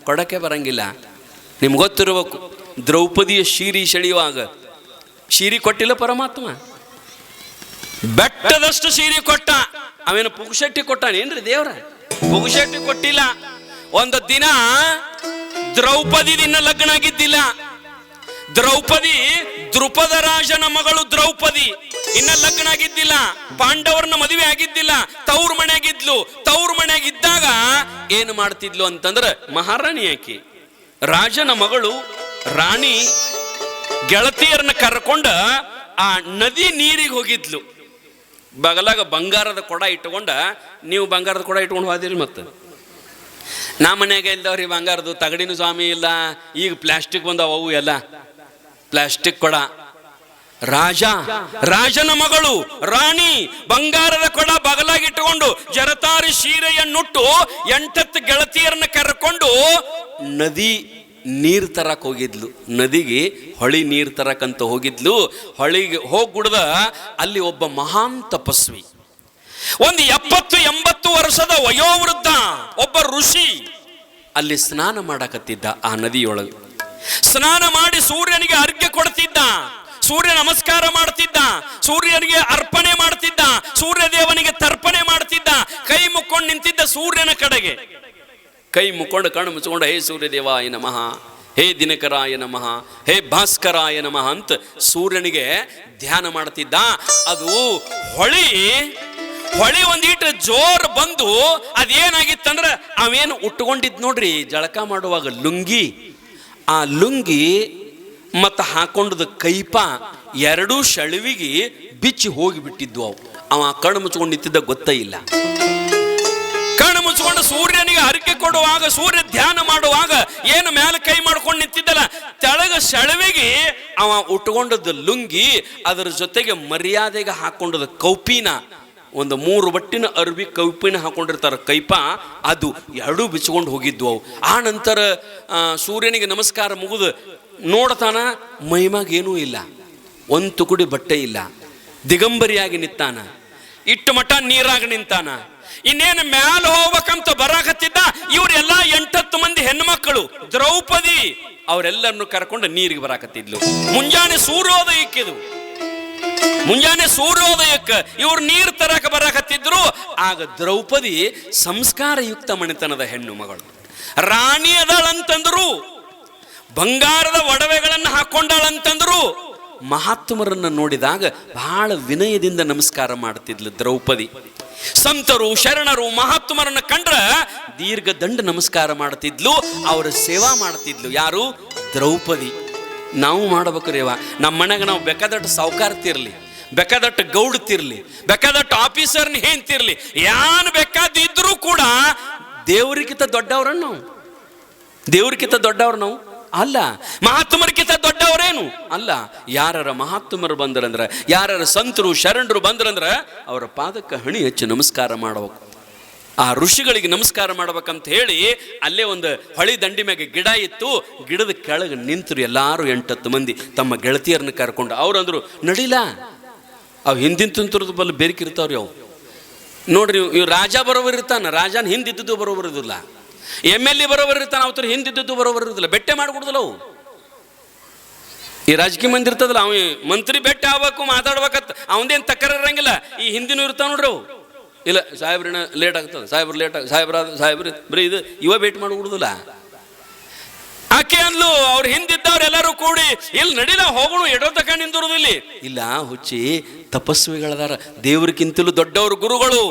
ಕೊಡಕ್ಕೆ ಬರಂಗಿಲ್ಲ. ನಿಮ್ಗೆ ಗೊತ್ತಿರಬೇಕು, ದ್ರೌಪದಿಯ ಶೀರಿ ಸೆಳೆಯುವಾಗ ಶೀರಿ ಕೊಟ್ಟಿಲ್ಲ ಪರಮಾತ್ಮ, ಬೆಟ್ಟದಷ್ಟು ಶೀರಿ ಕೊಟ್ಟ. ಅವೇನು ಪುಗುಶೆಟ್ಟಿ ಕೊಟ್ಟಾನೇನ್ರಿ ದೇವ್ರ? ಪುಗುಶೆಟ್ಟಿ ಕೊಟ್ಟಿಲ್ಲ. ಒಂದು ದಿನ ದ್ರೌಪದಿ ದಿನ ಲಗ್ನ ಆಗಿದ್ದಿಲ್ಲ. ದ್ರೌಪದಿ ದೃಪದ ರಾಜನ ಮಗಳು ದ್ರೌಪದಿ ಇನ್ನ ಲಗ್ನ ಆಗಿದ್ದಿಲ್ಲ. ಪಾಂಡವರನ್ನ ಮದುವೆ ಆಗಿದ್ದಿಲ್ಲ. ತವ್ರ ಮನೆಯಾಗಿದ್ಲು. ತವ್ರ ಮನೆಯಾಗಿದ್ದಾಗ ಏನು ಮಾಡ್ತಿದ್ಲು ಅಂತಂದ್ರೆ, ಮಹಾರಾಣಿ ಆಕಿ ರಾಜನ ಮಗಳು ರಾಣಿ ಗೆಳತಿಯರನ್ನ ಕರ್ಕೊಂಡ ಆ ನದಿ ನೀರಿಗೆ ಹೋಗಿದ್ಲು. ಬಗಲಾಗ ಬಂಗಾರದ ಕೊಡ ಇಟ್ಕೊಂಡ, ನೀವು ಬಂಗಾರದ ಕೊಡ ಇಟ್ಕೊಂಡು ಹೋದಿರಿ. ಮತ್ತೆ ನಾ ಮನ್ಯಾಗ ಇಲ್ದವ್ರಿ ಬಂಗಾರದು ತಗಡಿನ ಸ್ವಾಮಿ ಇಲ್ಲ, ಈಗ ಪ್ಲಾಸ್ಟಿಕ್ ಬಂದವು, ಅವು ಎಲ್ಲ ಪ್ಲಾಸ್ಟಿಕ್ ಕೊಡ. ರಾಜನ ಮಗಳು ರಾಣಿ ಬಂಗಾರದ ಕೊಡ ಬಗಲಾಗಿ ಇಟ್ಟುಕೊಂಡು ಜರತಾರಿ ಸೀರೆಯನ್ನುಟ್ಟು 8 ಗೆಳತಿಯರನ್ನ ಕರ್ಕೊಂಡು ನದಿ ನೀರ್ ತರಕ್ ಹೋಗಿದ್ಲು. ನದಿಗೆ ಹೊಳಿ ನೀರ್ ತರಕಂತ ಹೋಗಿದ್ಲು. ಹೊಳಿಗೆ ಹೋಗ್ಬಿಡ್ದ ಅಲ್ಲಿ ಒಬ್ಬ ಮಹಾನ್ ತಪಸ್ವಿ, ಒಂದು 70-80 ವರ್ಷದ ವಯೋವೃದ್ಧ ಒಬ್ಬ ಋಷಿ ಅಲ್ಲಿ ಸ್ನಾನ ಮಾಡಕತ್ತಿದ್ದ. ಆ ನದಿಯೊಳಗೆ ಸ್ನಾನ ಮಾಡಿ ಸೂರ್ಯನಿಗೆ ಅರ್ಘ್ಯ ಕೊಡ್ತಿದ್ದ, ಸೂರ್ಯ ನಮಸ್ಕಾರ ಮಾಡ್ತಿದ್ದ, ಸೂರ್ಯನಿಗೆ ಅರ್ಪಣೆ ಮಾಡ್ತಿದ್ದ, ಸೂರ್ಯ ದೇವನಿಗೆ ತರ್ಪಣೆ ಮಾಡ್ತಿದ್ದ. ಕೈ ಮುಕ್ಕೊಂಡು ನಿಂತಿದ್ದ ಸೂರ್ಯನ ಕಡೆಗೆ. ಕೈ ಮುಕ್ಕೊಂಡು ಕಣ್ಣು ಮುಚ್ಕೊಂಡು, ಹೇ ಸೂರ್ಯದೇವಾಯ ನಮಃ, ಹೇ ದಿನಕರಾಯ ನಮಃ, ಹೇ ಭಾಸ್ಕರಾಯ ನಮಃ ಅಂತ ಸೂರ್ಯನಿಗೆ ಧ್ಯಾನ ಮಾಡ್ತಿದ್ದ. ಅದು ಹೊಳಿ ಒಂದೀಟು ಜೋರ್ ಬಂದು ಅದೇನಾಗಿತ್ತಂದ್ರೆ, ಅವೇನು ಉಟ್ಕೊಂಡಿದ್ ನೋಡ್ರಿ ಜಳಕ ಮಾಡುವಾಗ ಲುಂಗಿ, ಆ ಲುಂಗಿ ಮತ್ತು ಹಾಕೊಂಡದ ಕೈಪ ಎರಡೂ ಶಳುವಿಗೆ ಬಿಚ್ಚಿ ಹೋಗಿಬಿಟ್ಟಿದ್ವು. ಅವ ಕಣ್ಣು ಮುಚ್ಕೊಂಡು ನಿಂತಿದ್ದ ಗೊತ್ತೇ ಇಲ್ಲ. ಕಣ್ಣು ಮುಚ್ಕೊಂಡು ಸೂರ್ಯನಿಗೆ ಅರಿಕೆ ಕೊಡುವಾಗ, ಸೂರ್ಯ ಧ್ಯಾನ ಮಾಡುವಾಗ ಏನು ಮೇಲೆ ಕೈ ಮಾಡ್ಕೊಂಡು ನಿಂತಿದ್ದಲ್ಲ, ತೆಳಗ ಶಳುವಿಗೆ ಅವ ಉಟ್ಕೊಂಡದ ಲುಂಗಿ, ಅದರ ಜೊತೆಗೆ ಮರ್ಯಾದೆಗೆ ಹಾಕೊಂಡದ ಕೌಪಿನ, ಒಂದು 3 ಬಟ್ಟಿನ ಅರ್ಬಿ ಕೌಪಿನ ಹಾಕೊಂಡಿರ್ತಾರ ಕೈಪ, ಅದು ಎರಡೂ ಬಿಚ್ಕೊಂಡು ಹೋಗಿದ್ವು ಅವು. ಆ ನಂತರ ಸೂರ್ಯನಿಗೆ ನಮಸ್ಕಾರ ಮುಗಿದು ನೋಡ್ತಾನ, ಮೈಮಾಗೇನೂ ಇಲ್ಲ, ಒಂದು ತುಕುಡಿ ಬಟ್ಟೆ ಇಲ್ಲ, ದಿಗಂಬರಿಯಾಗಿ ನಿಂತಾನ. ಇಟ್ಟು ಮಠ ನೀರಾಗ ನಿಂತಾನ. ಇನ್ನೇನು ಮ್ಯಾಲ ಹೋಗ್ಬೇಕಂತ ಬರಾಕತ್ತಿದ್ದ. ಇವರೆಲ್ಲ 8-10 ಮಂದಿ ಹೆಣ್ಮಕ್ಕಳು ದ್ರೌಪದಿ ಅವರೆಲ್ಲರನ್ನು ಕರ್ಕೊಂಡು ನೀರಿಗೆ ಬರಾಕತ್ತಿದ್ಲು. ಮುಂಜಾನೆ ಸೂರ್ಯೋದಯಕ್ಕಿದು, ಮುಂಜಾನೆ ಸೂರ್ಯೋದಯಕ್ಕೆ ಇವ್ರು ನೀರು ತರಕ ಬರಾಕತ್ತಿದ್ರು. ಆಗ ದ್ರೌಪದಿ ಸಂಸ್ಕಾರಯುಕ್ತ ಮನೆತನದ ಹೆಣ್ಣು ಮಗಳು, ರಾಣಿ ಅದಾಳಂತಂದ್ರು, ಬಂಗಾರದ ಒಡವೆಗಳನ್ನು ಹಾಕೊಂಡಾಳಂತಂದ್ರು. ಮಹಾತ್ಮರನ್ನ ನೋಡಿದಾಗ ಬಹಳ ವಿನಯದಿಂದ ನಮಸ್ಕಾರ ಮಾಡ್ತಿದ್ಲು ದ್ರೌಪದಿ. ಸಂತರು ಶರಣರು ಮಹಾತ್ಮರನ್ನ ಕಂಡ್ರ ದೀರ್ಘ ದಂಡ ನಮಸ್ಕಾರ ಮಾಡ್ತಿದ್ಲು, ಅವರ ಸೇವಾ ಮಾಡ್ತಿದ್ಲು. ಯಾರು? ದ್ರೌಪದಿ. ನಾವು ಮಾಡ್ಬೇಕ್ರೇವ, ನಮ್ಮ ಮನೆಗೆ ನಾವು ಬೇಕಾದಟ್ಟು ಸಾವುಕಾರ್ತಿರ್ಲಿ, ಬೇಕಾದಟ್ಟು ಗೌಡ್ತಿರ್ಲಿ, ಬೇಕಾದಟ್ಟು ಆಫೀಸರ್ನ ಹೇಂತಿರ್ಲಿ, ಯಾನ್ ಬೇಕಾದಿದ್ರು ಕೂಡ ದೇವ್ರಿಗಿಂತ ದೊಡ್ಡವ್ರನ್ನ ನಾವು, ದೇವ್ರಿಗಿಂತ ದೊಡ್ಡವ್ರು ನಾವು ಅಲ್ಲ. ಮಹಾತ್ಮರಿಗಿಂತ ದೊಡ್ಡವರೇನು ಅಲ್ಲ. ಯಾರ ಮಹಾತ್ಮರು ಬಂದ್ರಂದ್ರ, ಯಾರ ಸಂತರು ಶರಣರು ಬಂದ್ರಂದ್ರ ಅವರ ಪಾದಕ್ಕೆ ಹಣಿ ಹಚ್ಚಿ ನಮಸ್ಕಾರ ಮಾಡಬೇಕು. ಆ ಋಷಿಗಳಿಗೆ ನಮಸ್ಕಾರ ಮಾಡ್ಬೇಕಂತ ಹೇಳಿ ಅಲ್ಲೇ ಒಂದು ಹೊಳಿ ದಂಡಿ ಮ್ಯಾಗೆ ಗಿಡ ಇತ್ತು. ಗಿಡದ ಕೆಳಗೆ ನಿಂತರು ಎಲ್ಲಾರು 8-10 ಮಂದಿ ತಮ್ಮ ಗೆಳತಿಯರನ್ನ ಕರ್ಕೊಂಡು. ಅವ್ರಂದ್ರು ನಡಿಲ್ಲ, ಅವು ಹಿಂದಿನ ತುಂತುರದ ಬಲ್ಲ ಬೇರಿಕಿರ್ತಾವ್ರಿ ಅವು. ನೋಡ್ರಿ, ಇವ್ ರಾಜ ಬರೋಬರ್ ಇರ್ತಾನ, ರಾಜನ ಹಿಂದಿದ್ದು ಬರೋಬರ್ ಇರೋದಿಲ್ಲ. MLA ಬರೋಬರ್ ಇರ್ತಾನ, ಅವ್ರ ಹಿಂದಿದ್ದು ಬರೋಬರ್ ಇರೋದಿಲ್ಲ. ಬೆಟ್ಟೆ ಮಾಡ್ಕೊಡುದಿಲ್ಲ ಅವು. ಈ ರಾಜಕೀಯ ಮಂದಿ ಇರ್ತದಲ್ಲ, ಅವ ಮಂತ್ರಿ ಬೆಟ್ಟ ಆಗ್ಬೇಕು, ಮಾತಾಡ್ಬೇಕತ್ತ, ಅವಂದೇನು ತಕರಾರು ಇರಂಗಿಲ್ಲ. ಈ ಹಿಂದಿನೂ ಇರ್ತಾವ ನೋಡ್ರಿ ಅವು. ಇಲ್ಲ ಸಾಹೇಬ್ರನ್ನ ಲೇಟ್ ಆಗ್ತದೆ, ಸಾಹೇಬ್ರು ಲೇಟ್ ಆಗ, ಸಾಹೇಬ್ರು ಬರೀ ಇದು ಇವ ಭೇಟಿ ಮಾಡಿಬಿಡುದಿಲ್ಲ. ಆಕೆ ಅಂದ್ಲು, ಅವ್ರು ಹಿಂದಿದ್ದವ್ರೆಲ್ಲರೂ ಕೂಡಿ ಇಲ್ಲಿ ನಡಿಲ ಹೋಗೋಣ, ಎಡೋ ತಕ ನಿಂದಿರುದಿಲ್ಲಿ. ಇಲ್ಲ ಹುಚ್ಚಿ, ತಪಸ್ವಿಗಳದಾರ, ದೇವ್ರಿಗಿಂತಲೂ ದೊಡ್ಡವರು ಗುರುಗಳು.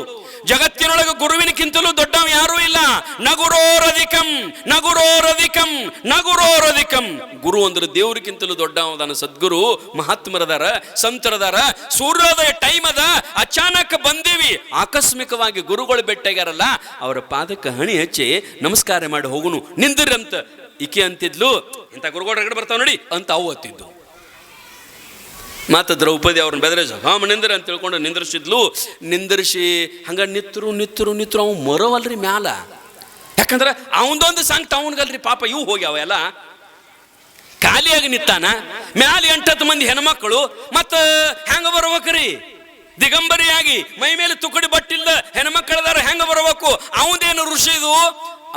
ಜಗತ್ತಿನೊಳಗೆ ಗುರುವಿನಕ್ಕಿಂತಲೂ ದೊಡ್ಡವ ಯಾರೂ ಇಲ್ಲ. ನಗುರೋರಧಿಕಂ ನಗುರೋರಧಿಕಂ ನಗುರೋರಧಿಕಂ. ಗುರು ಅಂದ್ರೆ ದೇವ್ರಿಗಿಂತಲೂ ದೊಡ್ಡವದಾನ. ಸದ್ಗುರು ಮಹಾತ್ಮರದಾರ, ಸಂತರದಾರ. ಸೂರ್ಯೋದಯ ಟೈಮ್ ಅದ, ಅಚಾನಕ್ ಬಂದೀವಿ, ಆಕಸ್ಮಿಕವಾಗಿ ಗುರುಗಳು ಬೆಟ್ಟಾಗ್ಯಾರಲ್ಲ, ಅವರ ಪಾದಕ್ಕೆ ಹಣಿ ಹಚ್ಚಿ ನಮಸ್ಕಾರ ಮಾಡಿ ಹೋಗುನು, ನಿಂದಿರಂತ ಈಕೆ ಅಂತಿದ್ಲು. ಇಂಥ ಗುರುಗಳು ರಗಡೆ ಬರ್ತಾವ ನೋಡಿ ಅಂತ ಅವು ಅಂತಿದ್ದು. ಮತ್ತು ದ್ರೌಪದಿ ಅವ್ರನ್ನ ಬೆದರಿಸ ನಿಂದ್ರ ಅಂತ ತಿಳ್ಕೊಂಡು ನಿಂದ್ರಿಸಿದ್ಲು. ನಿಂದ್ರಿಸಿ ಹಂಗ ನಿತ್ರು ಅವ್ ಮರೋವಲ್ರಿ ಮ್ಯಾಲ. ಯಾಕಂದ್ರೆ ಅವನದೊಂದು ಸಂಕಟ ಅವನ್ಗಲ್ರಿ ಪಾಪ. ಇವು ಹೋಗ್ಯಾವ ಎಲ್ಲ ಖಾಲಿಯಾಗಿ ನಿಂತಾನ. ಮ್ಯಾಲ 8-10 ಮಂದಿ ಹೆಣ್ಮಕ್ಕಳು. ಮತ್ತು ಹೆಂಗ ಬರ್ಬೇಕ್ರಿ? ದಿಗಂಬರಿಯಾಗಿ ಮೈ ಮೇಲೆ ತುಕಡಿ ಬಟ್ಟಿಲ್ದ ಹೆಣ್ಮಕ್ಕಳದಾರ, ಹೆಂಗ ಬರ್ಬೇಕು? ಅವನದೇನು ಋಷಿ ಇದು?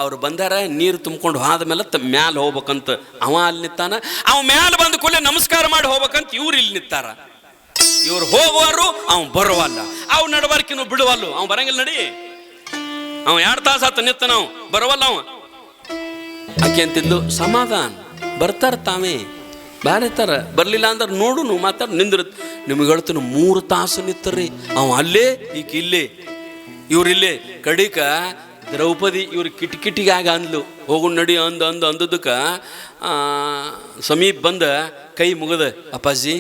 ಅವ್ರು ಬಂದಾರ, ನೀರು ತುಂಬ್ಕೊಂಡು ಹೋದ ಮೇಲೆ ಮ್ಯಾಲ ಹೋಗ್ಬೇಕಂತ ಅವ ಅಲ್ಲಿ ನಿತ್ತಾನ. ಅವ ಮ್ಯಾಲ ಬಂದ ಕೂಡಲೇ ನಮಸ್ಕಾರ ಮಾಡಿ ಹೋಗ್ಬೇಕಂತ ಇವ್ರು ಇಲ್ಲಿ ನಿತ್ತಾರ. ಇವ್ರು ಹೋಗುವರು, ಅವ್ ಬರುವಲ್ಲ. ಅವ್ ನಡಬಾರ್ಕಿನು ಬಿಡುವಲ್ಲು, ಅವ್ ಬರಂಗಿಲ್ಲ. ನಡಿ, ಅವ 2 ತಾಸು ಆತ ನಿತ್ತ, ನಾವು ಬರವಲ್ಲ. ಅವ ಆಕೆ ಅಂತಿದ್ಲು, ಸಮಾಧಾನ ಬರ್ತಾರ, ತಾವೇ ಬಾರಿತಾರ, ಬರ್ಲಿಲ್ಲ ಅಂದ್ರೆ ನೋಡುನು ಮಾತಾಡ ನಿಂದ್ರ. ನಿಮ್ಗೆ ಹೇಳ್ತಾನೆ 3 ತಾಸು ನಿತ್ತರ್ರಿ. ಅವ ಅಲ್ಲೇ, ಈಕ ಇಲ್ಲೇ, ಇವ್ರಿಲ್ಲೇ. ಕಡಿಕ ದ್ರೌಪದಿ ಇವ್ರು ಕಿಟಿಕಿಟಿಗಾಗಿ ಅಂದ್ಲು, ಹೋಗು ನಡಿ ಅಂದದಕ್ಕೆ ಸಮೀಪ ಬಂದ ಕೈ ಮುಗದ, ಅಪ್ಪಾಜಿ,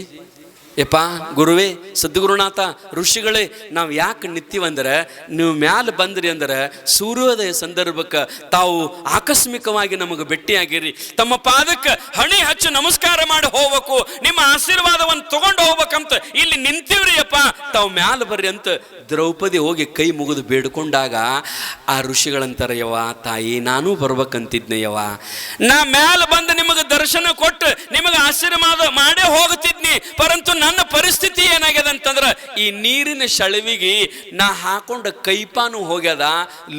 ಯಪ್ಪ ಗುರುವೇ, ಸದ್ಗುರುನಾಥ, ಋಷಿಗಳೇ, ನಾವು ಯಾಕೆ ನಿಂತೀವಂದ್ರೆ ನೀವು ಮ್ಯಾಲ ಬಂದ್ರಿ ಅಂದ್ರೆ ಸೂರ್ಯೋದಯ ಸಂದರ್ಭಕ್ಕೆ ತಾವು ಆಕಸ್ಮಿಕವಾಗಿ ನಮಗೆ ಭೇಟಿಯಾಗಿರಿ. ತಮ್ಮ ಪಾದಕ್ಕೆ ಹಣೆ ಹಚ್ಚಿ ನಮಸ್ಕಾರ ಮಾಡಿ ಹೋಗ್ಬೇಕು, ನಿಮ್ಮ ಆಶೀರ್ವಾದವನ್ನು ತಗೊಂಡು ಹೋಗ್ಬೇಕಂತ ಇಲ್ಲಿ ನಿಂತೀವ್ರಿ ಅಪ್ಪ, ತಾವು ಮ್ಯಾಲ ಬರ್ರಿ ಅಂತ ದ್ರೌಪದಿ ಹೋಗಿ ಕೈ ಮುಗಿದು ಬೇಡ್ಕೊಂಡಾಗ ಆ ಋಷಿಗಳಂತಾರೆ, ಯವ್ವ ತಾಯಿ, ನಾನು ಬರ್ಬೇಕಂತಿದ್ನೆ ಯವ್ವ, ನಾ ಮ್ಯಾಲ ಬಂದು ನಿಮಗೆ ದರ್ಶನ ಕೊಟ್ಟು ನಿಮಗೆ ಆಶೀರ್ವಾದ ಮಾಡೇ ಹೋಗ್ತಿದ್ನಿ. ಪರಂತು ನನ್ನ ಪರಿಸ್ಥಿತಿ ಏನಾಗ್ಯದ ಅಂತಂದ್ರೆ ಈ ನೀರಿನ ಶಳವಿಗೆ ನಾ ಹಾಕೊಂಡ ಕೈಪಾನು ಹೋಗ್ಯದ,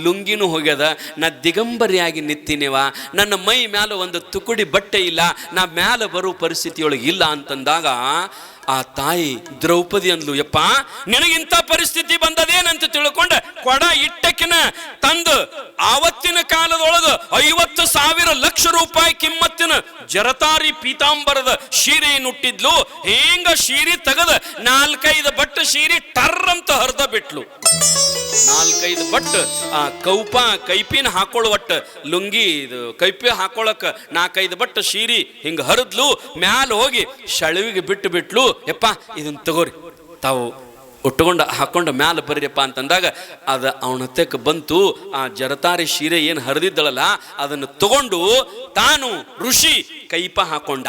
ಲುಂಗಿನೂ ಹೋಗ್ಯದ, ನಾ ದಿಗಂಬರಿಯಾಗಿ ನಿಂತಿನಿವ, ನನ್ನ ಮೈ ಮ್ಯಾಲ ಒಂದು ತುಕುಡಿ ಬಟ್ಟೆ ಇಲ್ಲ, ನಾ ಮ್ಯಾಲ ಬರೋ ಪರಿಸ್ಥಿತಿಯೊಳಗೆ ಇಲ್ಲ ಅಂತಂದಾಗ ಆ ತಾಯಿ ದ್ರೌಪದಿ ಅಂದ್ಲು, ಯಪ್ಪ ನಿನಗಿಂತ ಪರಿಸ್ಥಿತಿ ಬಂದದೇನಂತ ತಿಳ್ಕೊಂಡ ಕೊಡ ಇಟ್ಟಕಿನ ತಂದು ಆವತ್ತಿನ ಕಾಲದೊಳಗ 50,000 ಲಕ್ಷ ರೂಪಾಯಿ ಕಿಮ್ಮತ್ತಿನ ಜರತಾರಿ ಪೀತಾಂಬರದ ಸೀರೆ ನುಟ್ಟಿದ್ಲು. ಹಿಂಗ ಸೀರೆ ತೆಗದ 4-5 ಬಟ್ಟು ಸೀರೆ ಟರ್ ಅಂತ ಹರಿದ ಬಿಟ್ಲು. 4-5 ಬಟ್ಟು ಆ ಕೈಪಿನ ಹಾಕೊಳ್ಳುವಟ್ಟ ಲುಂಗಿ, ಇದು ಕೈಪಿ ಹಾಕೊಳಕ 4-5 ಬಟ್ಟು ಸೀರೆ ಹಿಂಗ ಹರಿದ್ಲು. ಮ್ಯಾಲ ಹೋಗಿ ಶಳವಿಗೆ ಬಿಟ್ಲು, ಯಪ್ಪ ಇದನ್ನ ತಗೋರಿ, ತಾವು ಉಟ್ಕೊಂಡು ಹಾಕೊಂಡು ಮ್ಯಾಲ ಬರ್ರಿಯಪ್ಪ ಅಂತಂದಾಗ ಅದು ಅವನ ಹತ್ತಕ್ಕೆ ಬಂತು. ಆ ಜರತಾರಿ ಸೀರೆ ಏನು ಹರಿದಿದ್ದಳಲ್ಲ ಅದನ್ನು ತಗೊಂಡು ತಾನು ಋಷಿ ಕೈಪ ಹಾಕೊಂಡ.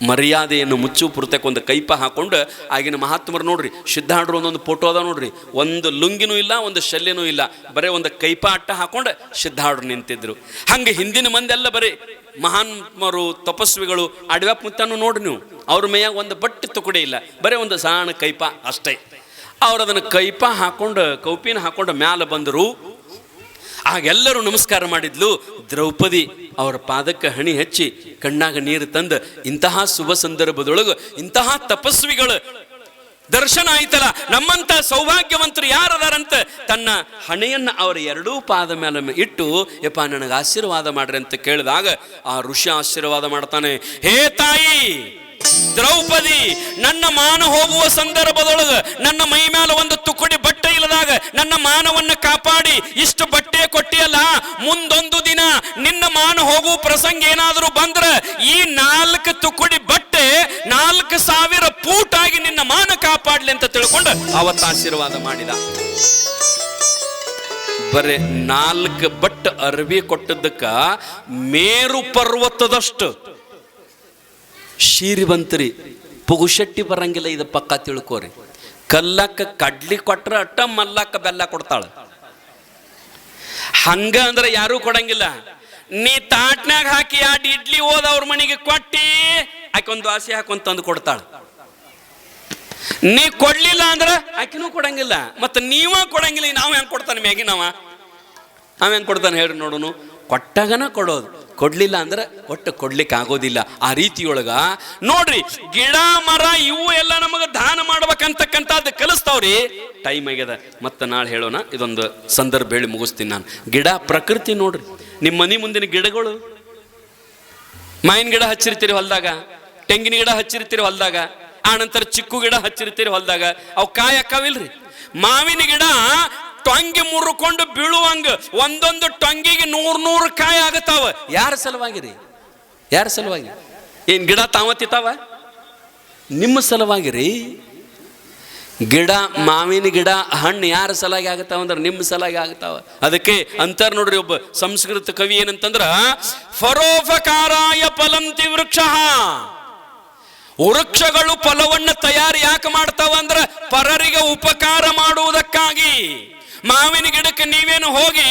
ಮರ್ಯಾದೆಯನ್ನು ಮುಚ್ಚು ಪುರ್ತಕ್ಕೆ ಒಂದು ಕೈಪ ಹಾಕೊಂಡು ಆಗಿನ ಮಹಾತ್ಮರು ನೋಡ್ರಿ, ಸಿದ್ಧಾಡ್ರು ಒಂದೊಂದು ಫೋಟೋ ಅದ ನೋಡ್ರಿ, ಒಂದು ಲುಂಗಿನೂ ಇಲ್ಲ, ಒಂದು ಶಲ್ಯನೂ ಇಲ್ಲ, ಬರೀ ಒಂದು ಕೈಪ ಅಟ್ಟ ಹಾಕೊಂಡು ಸಿದ್ಧಾಡ್ರು ನಿಂತಿದ್ರು. ಹಂಗೆ ಹಿಂದಿನ ಮಂದೆಲ್ಲ ಬರೀ ಮಹಾತ್ಮರು, ತಪಸ್ವಿಗಳು, ಅಡವ್ಯಾಪ ಮುತ್ತಾನು ನೋಡ್ರಿ ನೀವು, ಅವ್ರ ಮೇಯಾಗ ಒಂದು ಬಟ್ಟೆ ತುಕಡೆ ಇಲ್ಲ, ಬರೀ ಒಂದು ಸಣ್ಣ ಕೈಪ ಅಷ್ಟೇ. ಅವ್ರು ಅದನ್ನು ಕೈಪ ಹಾಕೊಂಡು ಕೌಪಿನ ಹಾಕೊಂಡು ಮ್ಯಾಲ ಬಂದರು. ಆಗೆಲ್ಲರೂ ನಮಸ್ಕಾರ ಮಾಡಿದ್ಲು. ದ್ರೌಪದಿ ಅವರ ಪಾದಕ್ಕೆ ಹಣಿ ಹಚ್ಚಿ ಕಣ್ಣಾಗ ನೀರು ತಂದು, ಇಂತಹ ಶುಭ ಸಂದರ್ಭದೊಳಗೆ ಇಂತಹ ತಪಸ್ವಿಗಳು ದರ್ಶನ ಆಯ್ತಲ್ಲ, ನಮ್ಮಂತ ಸೌಭಾಗ್ಯವಂತರು ಯಾರದಾರಂತ ತನ್ನ ಹಣೆಯನ್ನ ಅವರ 2 ಪಾದ ಮೇಲೆ ಇಟ್ಟು, ಯಪ್ಪ ನನಗೆ ಆಶೀರ್ವಾದ ಮಾಡ್ರಿ ಅಂತ ಕೇಳಿದಾಗ ಆ ಋಷಿ ಆಶೀರ್ವಾದ ಮಾಡ್ತಾನೆ, ಹೇ ತಾಯಿ ದ್ರೌಪದಿ, ನನ್ನ ಮಾನ ಹೋಗುವ ಸಂದರ್ಭದೊಳಗ ನನ್ನ ಮೈ ಮೇಲೆ ಒಂದು ತುಕುಡಿ ಬಟ್ಟೆ ಇಲ್ಲದಾಗ ನನ್ನ ಮಾನವನ್ನು ಕಾಪಾಡಿ ಇಷ್ಟು ಬಟ್ಟೆ ಕೊಟ್ಟಿಯಲ್ಲ, ಮುಂದೊಂದು ದಿನ ನಿನ್ನ ಮಾನ ಹೋಗುವ ಪ್ರಸಂಗ ಏನಾದರೂ ಬಂದ್ರೆ ಈ 4 ತುಕುಡಿ ಬಟ್ಟೆ 4,000 ಫೂಟ್ ಆಗಿ ನಿನ್ನ ಮಾನ ಕಾಪಾಡ್ಲಿ ಅಂತ ತಿಳ್ಕೊಂಡು ಅವತ್ತು ಆಶೀರ್ವಾದ ಮಾಡಿದ. ಬರೇ 4 ಬಟ್ಟೆ ಅರ್ವಿ ಕೊಟ್ಟದ್ದಕ್ಕ ಮೇರು ಪರ್ವತದಷ್ಟು ಶೀರಿ ಬಂತ್ರಿ. ಪುಗುಶೆಟ್ಟಿ ಬರಂಗಿಲ್ಲ, ಇದು ಪಕ್ಕ ತಿಳ್ಕೋರಿ. ಕಲ್ಲಕ್ಕ ಕಡ್ಲಿ ಕೊಟ್ರ ಅಟ್ಟ ಮಲ್ಲಕ್ಕ ಬೆಲ್ಲ ಕೊಡ್ತಾಳ. ಹಂಗ ಅಂದ್ರೆ ಯಾರೂ ಕೊಡಂಗಿಲ್ಲ. ನೀ ತಾಟ್ನಾಗ ಹಾಕಿ 2 ಇಡ್ಲಿ ಹೋದ ಅವ್ರ ಮನೆಗೆ ಕೊಟ್ಟಿ ಆಕೊಂದು ಆಸೆ ಹಾಕೊಂಡ್ ತಂದು ಕೊಡ್ತಾಳ. ನೀ ಕೊಡ್ಲಿಲ್ಲ ಅಂದ್ರೆ ಆಕಿನೂ ಕೊಡಂಗಿಲ್ಲ. ಮತ್ತೆ ನೀವ ಕೊಡಂಗಿಲ್ಲ, ನಾವ್ ಹೆಂಗ್ ಕೊಡ್ತಾನೆ ಮ್ಯಾಗಿ ನಾವ್ ಹೆಂಗ್ ಕೊಡ್ತಾನೆ ಹೇಳ್ರಿ ನೋಡುನು. ಕೊಟ್ಟಾಗನ ಕೊಡೋದು, ಕೊಡ್ಲಿಲ್ಲ ಅಂದ್ರೆ ಒಟ್ಟು ಕೊಡ್ಲಿಕ್ಕೆ ಆಗೋದಿಲ್ಲ. ಆ ರೀತಿಯೊಳಗ ನೋಡ್ರಿ, ಗಿಡ ಮರ ಇವು ಎಲ್ಲ ನಮಗೆ ದಾನ ಮಾಡ್ಬೇಕಂತಕ್ಕಂಥದ್ದು ಕಲಿಸ್ತಾವ್ರಿ. ಟೈಮ್ ಆಗ್ಯದ, ಮತ್ತೆ ನಾಳೆ ಹೇಳೋಣ. ಇದೊಂದು ಸಂದರ್ಭ ಹೇಳಿ ಮುಗಿಸ್ತೀನಿ ನಾನು. ಗಿಡ ಪ್ರಕೃತಿ ನೋಡ್ರಿ, ನಿಮ್ಮ ಮನೆ ಮುಂದಿನ ಗಿಡಗಳು, ಮಾವಿನ ಗಿಡ ಹಚ್ಚಿರ್ತೀರಿ ಹೊಲ್ದಾಗ, ತೆಂಗಿನ ಗಿಡ ಹಚ್ಚಿರ್ತೀರಿ ಹೊಲ್ದಾಗ, ಆ ನಂತರ ಚಿಕ್ಕು ಗಿಡ ಹಚ್ಚಿರ್ತೀರಿ ಹೊಲ್ದಾಗ, ಅವು ಕಾಯಿ ಅಕ್ಕವಿಲ್ರಿ. ಮಾವಿನ ಗಿಡ ಟೊಂಗಿ ಮುರ್ಕೊಂಡು ಬೀಳುವಂಗ ಒಂದೊಂದು ಟೊಂಗಿಗೆ 100 ಕಾಯಿ ಆಗತಾವ. ಯಾರ ಸಲುವಾಗಿರಿ? ಯಾರ ಸಲುವಾಗಿ? ಏನ್ ಗಿಡ ತಾವತ್ತಿತಾವ? ನಿಮ್ಮ ಸಲುವಾಗಿರಿ. ಗಿಡ, ಮಾವಿನ ಗಿಡ, ಹಣ್ಣು ಯಾರ ಸಲುವಾಗಿ ಆಗತಾವ ಅಂದ್ರೆ ನಿಮ್ಮ ಸಲುವಾಗಿ ಆಗತಾವ. ಅದಕ್ಕೆ ಅಂತಾರ ನೋಡ್ರಿ, ಒಬ್ಬ ಸಂಸ್ಕೃತ ಕವಿ ಏನಂತಂದ್ರ, ಪರೋಪಕಾರಾಯ ಫಲಂತಿ ವೃಕ್ಷ. ವೃಕ್ಷಗಳು ಫಲವನ್ನು ತಯಾರು ಯಾಕೆ ಮಾಡ್ತಾವ ಅಂದ್ರೆ ಪರರಿಗೆ ಉಪಕಾರ ಮಾಡುವುದಕ್ಕಾಗಿ. ಮಾವಿನ ಗಿಡಕ್ಕೆ ನೀವೇನು ಹೋಗಿ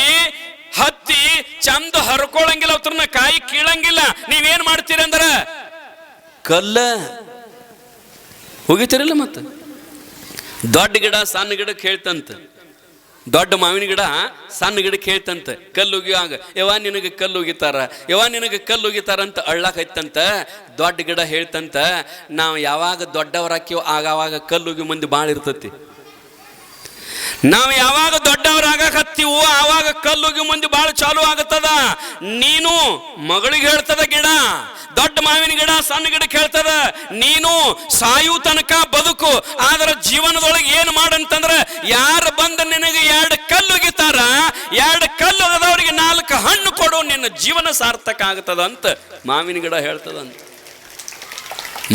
ಹತ್ತಿ ಚಂದ ಹರ್ಕೊಳಂಗಿಲ್ಲ, ಅವ್ರನ್ನ ಕಾಯಿ ಕೀಳಂಗಿಲ್ಲ. ನೀವೇನ್ ಮಾಡ್ತೀರಿ ಅಂದ್ರ ಕಲ್ಲ ಹೋಗಿತೀರಿಲ್ಲ. ಮತ್ತೆ ದೊಡ್ಡ ಗಿಡ ಸಣ್ಣ ಗಿಡಕ್ಕೆ ಹೇಳ್ತಂತ, ದೊಡ್ಡ ಮಾವಿನ ಗಿಡ ಸಣ್ಣ ಗಿಡಕ್ಕೆ ಹೇಳ್ತಂತೆ ಕಲ್ಲು ಉಗಿಯುವಾಗ, ಯವ್ವ ನಿನಗೆ ಕಲ್ಲು ಉಗಿತಾರ, ಯವ್ವ ನಿನಗೆ ಕಲ್ಲು ಉಗಿತಾರ ಅಂತ ಅಳ್ಳಾಕೈತಂತ. ದೊಡ್ಡ ಗಿಡ ಹೇಳ್ತಂತ, ನಾವು ಯಾವಾಗ ದೊಡ್ಡವರಾಕ್ಯೋ ಆಗಾವಾಗ ಕಲ್ಲು ಉಗಿ ಮಂದಿ ಭಾಳ ಇರ್ತತಿ. ನಾವು ಯಾವಾಗ ದೊಡ್ಡವರಾಗತ್ತೀವೋ ಆವಾಗ ಕಲ್ಲುಗಿ ಮಂದಿ ಭಾಳ ಚಾಲು ಆಗತ್ತದ. ನೀನು ಮಗಳಿಗೆ ಹೇಳ್ತದ ಗಿಡ, ದೊಡ್ಡ ಮಾವಿನ ಗಿಡ ಸಣ್ಣ ಗಿಡಕ್ಕೆ ಹೇಳ್ತದ, ನೀನು ಸಾಯು ತನಕ ಬದುಕು, ಆದ್ರೆ ಜೀವನದೊಳಗೆ ಏನು ಮಾಡಂತಂದ್ರೆ ಯಾರು ಬಂದ ನಿನಗೆ 2 ಕಲ್ಲುಗಿತಾರ, 2 ಕಲ್ಲು ಅದವರಿಗೆ 4 ಹಣ್ಣು ಕೊಡು, ನಿನ್ನ ಜೀವನ ಸಾರ್ಥಕ ಆಗ್ತದ ಅಂತ ಮಾವಿನ ಗಿಡ ಹೇಳ್ತದಂತ.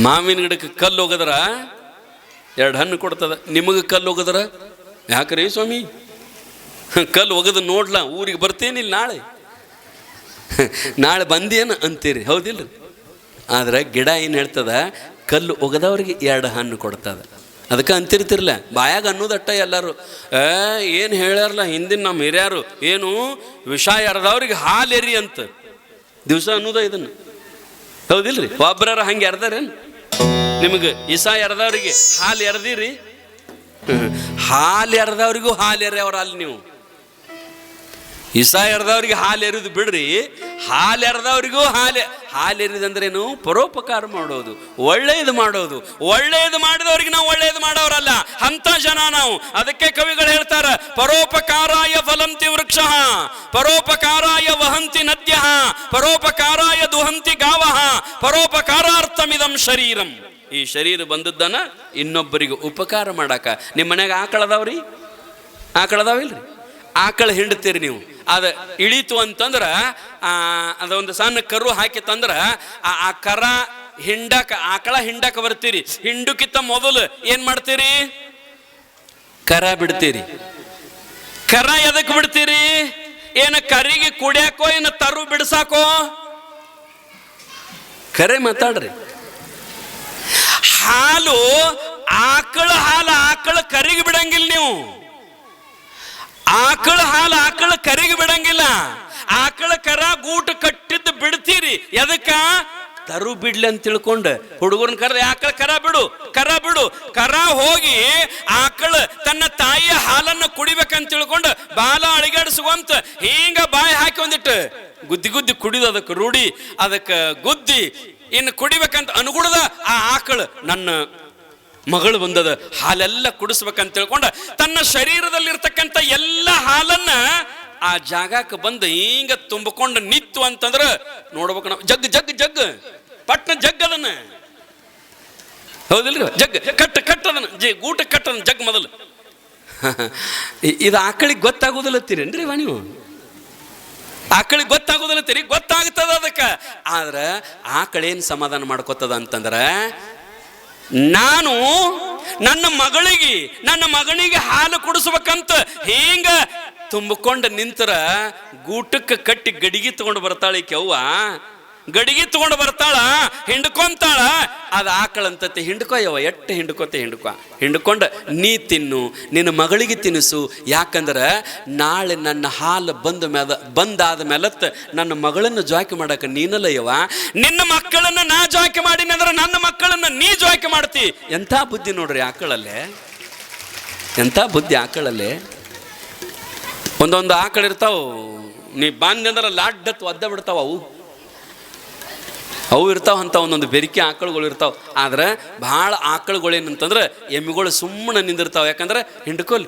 ಮಾವಿನ ಗಿಡಕ್ಕೆ ಕಲ್ಲು ಹೋಗದ್ರ 2 ಹಣ್ಣು ಕೊಡ್ತದ. ನಿಮಗೆ ಕಲ್ಲು ಹೋಗದ್ರ ಯಾಕ್ರಿ ಸ್ವಾಮಿ ಕಲ್ಲು ಒಗದು ನೋಡ್ಲಾ, ಊರಿಗೆ ಬರ್ತೇನಿಲ್ಲ ನಾಳೆ ಬಂದೇನು ಅಂತೀರಿ, ಹೌದಿಲ್ಲ? ಆದ್ರೆ ಗಿಡ ಏನು ಹೇಳ್ತದ, ಕಲ್ಲು ಒಗದವ್ರಿಗೆ 2 ಹಣ್ಣು ಕೊಡ್ತದ. ಅದಕ್ಕೆ ಅಂತಿರ್ತಿರ್ಲ ಬಾಯಾಗ ಅನ್ನೋದಟ್ಟ ಎಲ್ಲರೂ ಏನು ಹೇಳ್ಯಾರಲ್ಲ ಹಿಂದಿನ ನಮ್ಮ ಹಿರಿಯರು, ಏನು ವಿಷ ಎರೆದವ್ರಿಗೆ ಹಾಲು ಎರಿ ಅಂತ ದಿವಸ ಅನ್ನೋದ ಇದನ್ನು, ಹೌದಿಲ್ರಿ? ಒಬ್ಬರ ಹಂಗೆ ಎರ್ದಾರೇನು? ನಿಮಗೆ ಇಸ ಎರೆದವ್ರಿಗೆ ಹಾಲು ಎರೆದಿರಿ? ಹಾಲು ಎರೆದವ್ರಿಗೂ ಹಾಲು ಎರೆಯವ್ರ ಅಲ್ಲಿ ನೀವು. ಇಸ ಎರೆದವ್ರಿಗೆ ಹಾಲು ಎರಿದು ಬಿಡ್ರಿ, ಹಾಲು ಎರೆದವ್ರಿಗೂ ಹಾಲು ಎರಿದಂದ್ರೇನು? ಪರೋಪಕಾರ ಮಾಡೋದು, ಒಳ್ಳೇದು ಮಾಡೋದು. ಒಳ್ಳೇದು ಮಾಡಿದವ್ರಿಗೆ ನಾವು ಒಳ್ಳೇದು ಮಾಡೋರಲ್ಲ, ಅಂತ ಜನ ನಾವು. ಅದಕ್ಕೆ ಕವಿಗಳು ಹೇಳ್ತಾರ, ಪರೋಪಕಾರಾಯ ಫಲಂತಿ ವೃಕ್ಷ, ಪರೋಪಕಾರಾಯ ವಹಂತಿ ನದ್ಯ, ಪರೋಪಕಾರಾಯ ದುಹಂತಿ ಗಾವ, ಪರೋಪಕಾರಾರ್ಥಮಿದಂ ಶರೀರಂ. ಈ ಶರೀರ ಬಂದದ್ದನ ಇನ್ನೊಬ್ಬರಿಗೆ ಉಪಕಾರ ಮಾಡಾಕ. ನಿಮ್ಮ ಮನ್ಯಾಗ ಆಕಳದಾವ್ರಿ? ಆಕಳದಾವಿಲ್ರಿ? ಆಕಳ ಹಿಂಡ್ತೀರಿ ನೀವು, ಅದು ಇಳೀತು ಅಂತಂದ್ರೆ ಅದೊಂದು ಸಣ್ಣ ಕರು ಹಾಕಿತ್ತಂದ್ರೆ ಆ ಕರ ಹಿಂಡಾಕ, ಆಕಳ ಹಿಂಡಾಕ ಬರ್ತೀರಿ. ಹಿಂಡುಕಿತ್ತ ಮೊದಲು ಏನ್ ಮಾಡ್ತೀರಿ? ಕರ ಬಿಡ್ತೀರಿ. ಕರ ಎದಕ್ ಬಿಡ್ತೀರಿ? ಏನ ಕರಿಗೆ ಕುಡಿಯಾಕೋ, ಏನ ತರು ಬಿಡ್ಸಾಕೋ? ಕರೆ ಮಾತಾಡ್ರಿ. ಹಾಲು ಆಕಳ ಹಾಲು ಆಕಳ ಕರಿಗೆ ಬಿಡಂಗಿಲ್ಲ ನೀವು. ಆಕಳ ಹಾಲು ಆಕಳ ಕರಿಗೆ ಬಿಡಂಗಿಲ್ಲ. ಆಕಳ ಕರ ಗೂಟ ಕಟ್ಟಿದ್ದು ಬಿಡ್ತೀರಿ. ಎದಕ್ಕ? ತರು ಬಿಡ್ಲಿ ಅಂತ ತಿಳ್ಕೊಂಡು ಹುಡುಗರನ್ನ ಕರೆದ, ಆಕಳ ಕರ ಬಿಡು, ಕರ ಬಿಡು. ಕರ ಹೋಗಿ ಆಕಳ ತನ್ನ ತಾಯಿಯ ಹಾಲನ್ನು ಕುಡಿಬೇಕಂತ ತಿಳ್ಕೊಂಡು ಬಾಲ ಅಳಿಗಾಡಿಸುವಂತ ಹಿಂಗ ಬಾಯಿ ಹಾಕಿ ಒಂದಿಟ್ಟು ಗುದ್ದಿ ಗುದ್ದಿ ಕುಡಿದು ಅದಕ್ಕೆ ರೂಢಿ, ಅದಕ್ಕೆ ಗುದ್ದಿ ಇನ್ನು ಕುಡಿಬೇಕಂತ ಅನುಗುಣದ ಆ ಆಕಳು ನನ್ನ ಮಗಳು ಬಂದದ ಹಾಲೆಲ್ಲ ಕುಡಿಸ್ಬೇಕಂತ ತಿಳ್ಕೊಂಡ ತನ್ನ ಶರೀರದಲ್ಲಿರ್ತಕ್ಕಂಥ ಎಲ್ಲ ಹಾಲನ್ನ ಆ ಜಾಗಕ್ಕೆ ಬಂದು ಹಿಂಗ ತುಂಬಿಕೊಂಡು ನಿತ್ತು ಅಂತಂದ್ರ ನೋಡ್ಬೇಕು ನಾವು. ಜಗ್ ಜಗ್ ಜಗ್ ಪಟ್ನ ಜಗ್ ಅದನ್ನ, ಹೌದಿಲ್ರಿ? ಜಗ್ ಕಟ್ಟದನ್ನ ಗೂಟ ಕಟ್ಟದನ್ನ ಜಗ್ ಮೊದಲು. ಇದು ಆಕಳಿಗೆ ಗೊತ್ತಾಗೋದಿಲ್ಲತ್ತೀರೇನ್ರಿ ನೀವು? ಆಕಳಿಗೆ ಗೊತ್ತಾಗೋದಿಲ್ಲತ್ತೀರಿ? ಗೊತ್ತಾಗ್ತದ ಅದಕ್ಕೆ. ಆದ್ರೆ ಆಕಳೇನು ಸಮಾಧಾನ ಮಾಡ್ಕೊತದ ಅಂತಂದ್ರ, ನಾನು ನನ್ನ ಮಗನಿಗೆ ಹಾಲು ಕುಡಿಸ್ಬೇಕಂತ ಹಿಂಗ ತುಂಬಿಕೊಂಡು ನಿಂತರ ಗೂಟಕ್ಕೆ ಕಟ್ಟಿ ಗಡಿಗೆ ತಗೊಂಡು ಬರ್ತಾಳೆ ಕೆವ್ವ. ಗಡಿಗೆ ತಗೊಂಡು ಬರ್ತಾಳ, ಹಿಂಡ್ಕೊಂತಾಳ. ಅದು ಆಕಳಂತತೆ ಹಿಂಡ್ಕೊಯವ, ಎಟ್ಟು ಹಿಂಡ್ಕೊಂಡು ನೀ ತಿನ್ನು, ನಿನ್ನ ಮಗಳಿಗೆ ತಿನ್ನಿಸು. ಯಾಕಂದ್ರೆ ನಾಳೆ ನನ್ನ ಹಾಲು ಬಂದಾದ ಮೇಲತ್ತ ನನ್ನ ಮಗಳನ್ನು ಜಾಕಿ ಮಾಡಕ್ಕೆ ನೀನಲ್ಲಯ್ಯವ. ನಿನ್ನ ಮಕ್ಕಳನ್ನ ನಾ ಜಾಕಿ ಮಾಡೀನಿ ಅಂದ್ರೆ ನನ್ನ ಮಕ್ಕಳನ್ನ ನೀ ಜಾಕಿ ಮಾಡ್ತಿ. ಎಂಥ ಬುದ್ಧಿ ನೋಡ್ರಿ ಆಕಳಲ್ಲೇ, ಎಂಥ ಬುದ್ಧಿ ಆಕಳಲ್ಲೇ. ಒಂದೊಂದು ಆಕಳಿರ್ತಾವ, ನೀ ಬಂದಂದ್ರೆ ಲಾಡ್ಡತ್ತು ಒದ್ದ ಬಿಡ್ತಾವ. ಅವು ಇರ್ತಾವ ಅಂತ ಒಂದೊಂದು ಬೆರಿಕೆ ಆಕಳುಗಳು ಇರ್ತಾವ. ಆದ್ರೆ ಭಾಳ ಆಕಳುಗಳು ಏನಂತಂದ್ರೆ ಎಮ್ಮಿಗಳು ಸುಮ್ಮನೆ ನಿಂದಿರ್ತಾವ. ಯಾಕಂದ್ರೆ ಹಿಂಡ್ಕೊಲ್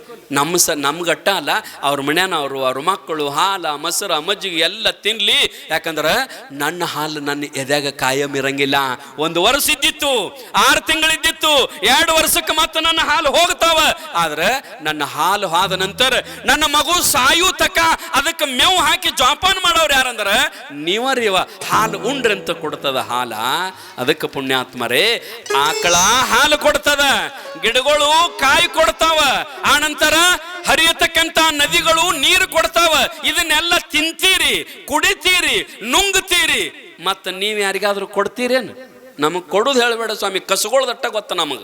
ನಮ್ಗಟ್ಟ ಅಲ್ಲ, ಅವ್ರ ಮನ್ಯಾನ ಅವ್ರ ಮಕ್ಕಳು ಹಾಲ ಮೊಸರ ಮಜ್ಜಿಗೆ ಎಲ್ಲ ತಿನ್ಲಿ. ಯಾಕಂದ್ರೆ ನನ್ನ ಹಾಲು ನನ್ನ ಎದೆಯಾಗ ಕಾಯಂ ಇರಂಗಿಲ್ಲ. 1 ವರ್ಷ ಇದ್ದಿತ್ತು, 6 ತಿಂಗಳಿದ್ದಿತ್ತು, 2 ವರ್ಷಕ್ಕೆ ಮತ್ತೆ ನನ್ನ ಹಾಲು ಹೋಗ್ತಾವ. ಆದ್ರೆ ನನ್ನ ಹಾಲು ಆದ ನಂತರ ನನ್ನ ಮಗು ಸಾಯು ತಕ ಅದಕ್ಕೆ ಮೇವು ಹಾಕಿ ಜೋಪಾನ ಮಾಡೋರು ಯಾರಂದ್ರೆ ನೀವರಿವ. ಹಾಲು ಉಂಡ್ರಿ ಅಂತ ಕೊಡ್ತದ ಹಾಲ. ಅದಕ್ಕೆ ಪುಣ್ಯಾತ್ಮರೇ, ಆಕಳ ಹಾಲು ಕೊಡ್ತದ, ಗಿಡಗಳು ಕಾಯಿ ಕೊಡ್ತಾವ, ಆನಂತರ ಹರಿಯತಕ್ಕಂತ ನದಿಗಳು ನೀರು ಕೊಡ್ತಾವ. ಇದನ್ನೆಲ್ಲ ತಿಂತೀರಿ, ಕುಡಿತೀರಿ, ನುಂಗ್ತೀರಿ. ಮತ್ತ ನೀವ್ ಯಾರಿಗಾದ್ರೂ ಕೊಡ್ತೀರೇನು? ನಮಗ್ ಕೊಡುದು ಹೇಳ್ಬೇಡ ಸ್ವಾಮಿ, ಕಸಗೊಳ್ದಟ್ಟ ಗೊತ್ತ ನಮಗ.